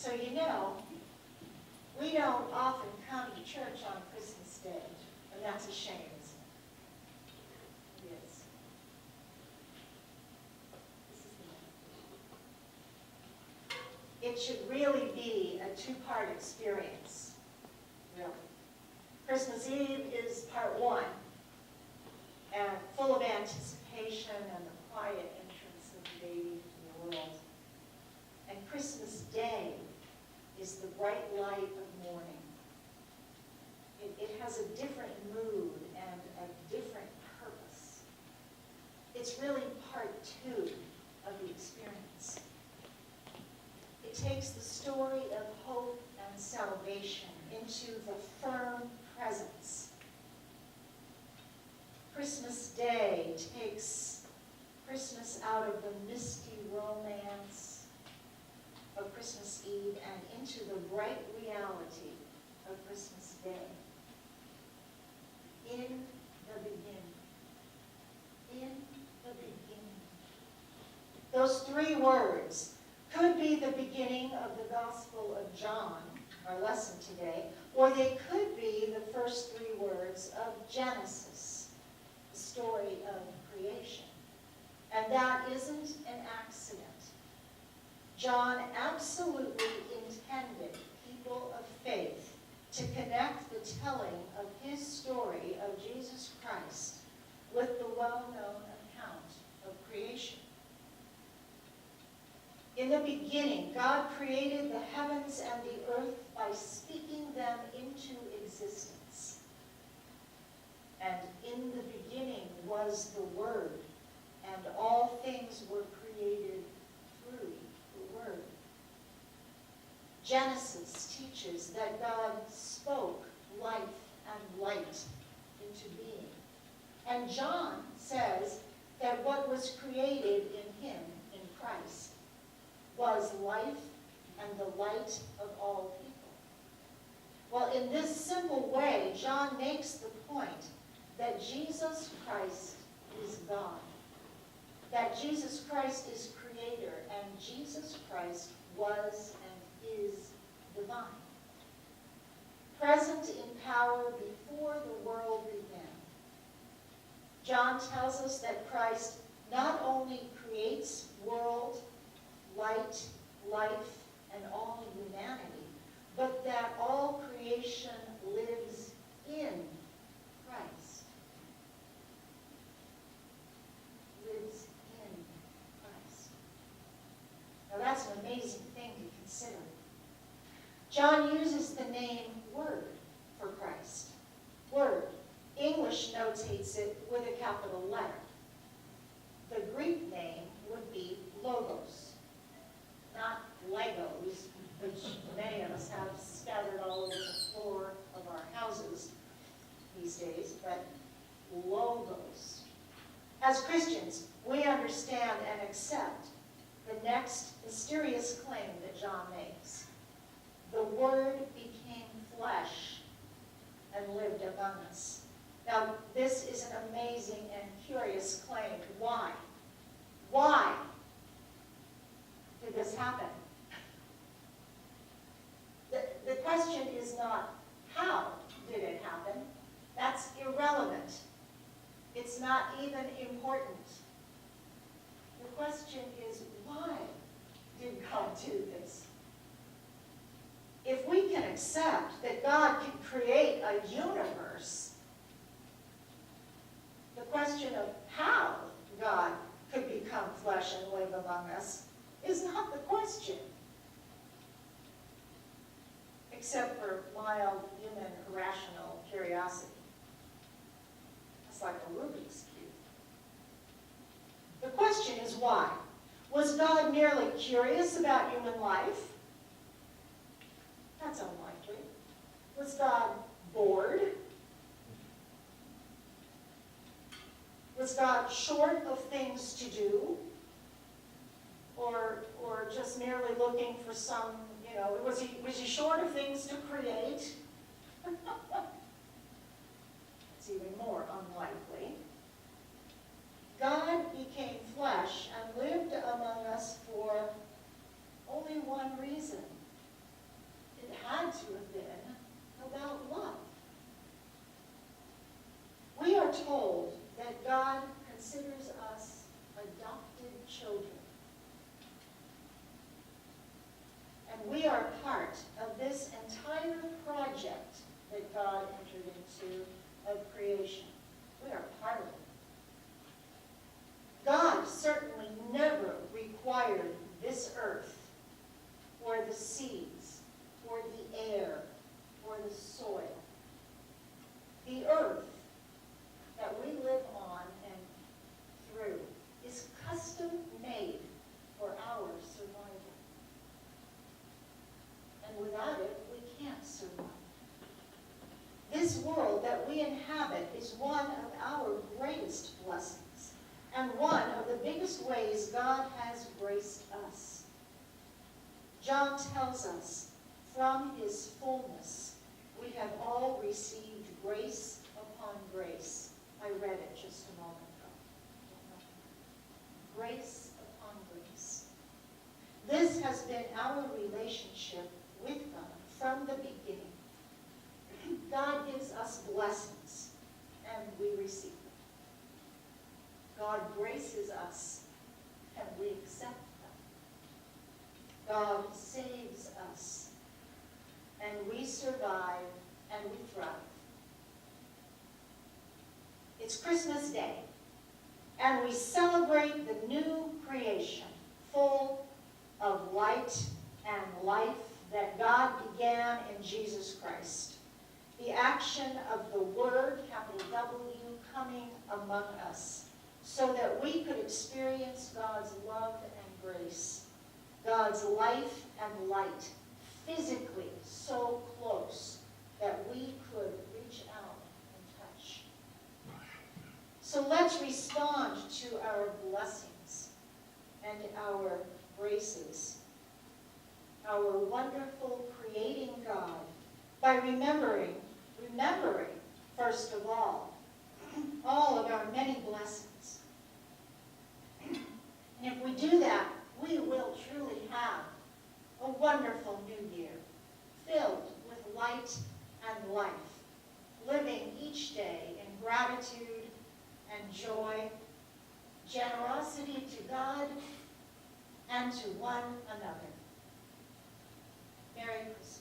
So you know, we don't often come to church on Christmas Day, and that's a shame, isn't it? It is. This is the It should really be a two-part experience, really. Christmas Eve is part one, and full of anticipation and the quiet entrance of the baby into the world. And Christmas Day is the bright light of morning. It has a different mood and a different purpose. It's really part two of the experience. It takes the story of hope and salvation into the firm presence. Christmas Day takes Christmas out of the misty romance of Christmas Eve and into the bright reality of Christmas Day. In the beginning. In the beginning. Those three words could be the beginning of the Gospel of John, our lesson today, or they could be the first three words of Genesis, the story of creation. And that isn't an accident. John absolutely intended people of faith to connect the telling of his story of Jesus Christ with the well-known account of creation. In the beginning, God created the heavens and the earth by speaking them into existence. And in the beginning was the Word, and all things were created through the Word. Genesis teaches that God spoke life and light into being. And John says that what was created in him, in Christ, was life and the light of all people. Well, in this simple way, John makes the point that Jesus Christ is God, that Jesus Christ is creator, and Jesus Christ was and is divine, present in power before the world began. John tells us that Christ not only creates world, light, life, and all humanity, but that all creation lives in Christ. Lives in Christ. Now that's an amazing thing to consider. John uses the name Word for Christ. Word. English notates it with a capital letter. The Greek name would be Logos, not Legos, which many of us have scattered all over the floor of our houses these days, but Logos. As Christians, we understand and accept the next mysterious claim that John makes. The Word became flesh and lived among us. Now, this is an amazing and curious claim. Why? Why did this happen? The question is not how did it happen. That's irrelevant. It's not even important. The question is, why did God do this? If we can accept that God can create a universe, the question of how God could become flesh and live among us is not the question. Except for mild human irrational curiosity. It's like a Rubik's Cube. The question is why? Was God merely curious about human life? That's unlikely. Was God bored? Was God short of things to do? Or just merely looking for some, was he short of things to create? It's even more unlikely. God became flesh and lived among us for only one reason. the seas, or the air, or the soil. The earth that we live on and through is custom made for our survival. And without it, we can't survive. This world that we inhabit is one of our greatest blessings and one of the biggest ways God has graced us. John tells us, from his fullness, we have all received grace upon grace. I read it just a moment ago. Grace upon grace. This has been our relationship with God from the beginning. God gives us blessings, and we receive them. God graces us, and we accept them. God saves us, and we survive, and we thrive. It's Christmas Day, and we celebrate the new creation, full of light and life that God began in Jesus Christ. The action of the Word, capital W, coming among us, so that we could experience God's love and grace, God's life and light, physically so close that we could reach out and touch. So let's respond to our blessings and our graces, our wonderful creating God, by remembering, first of all of our many blessings. And if we do that, we will truly have a wonderful new year, filled with light and life, living each day in gratitude and joy, generosity to God and to one another. Merry Christmas.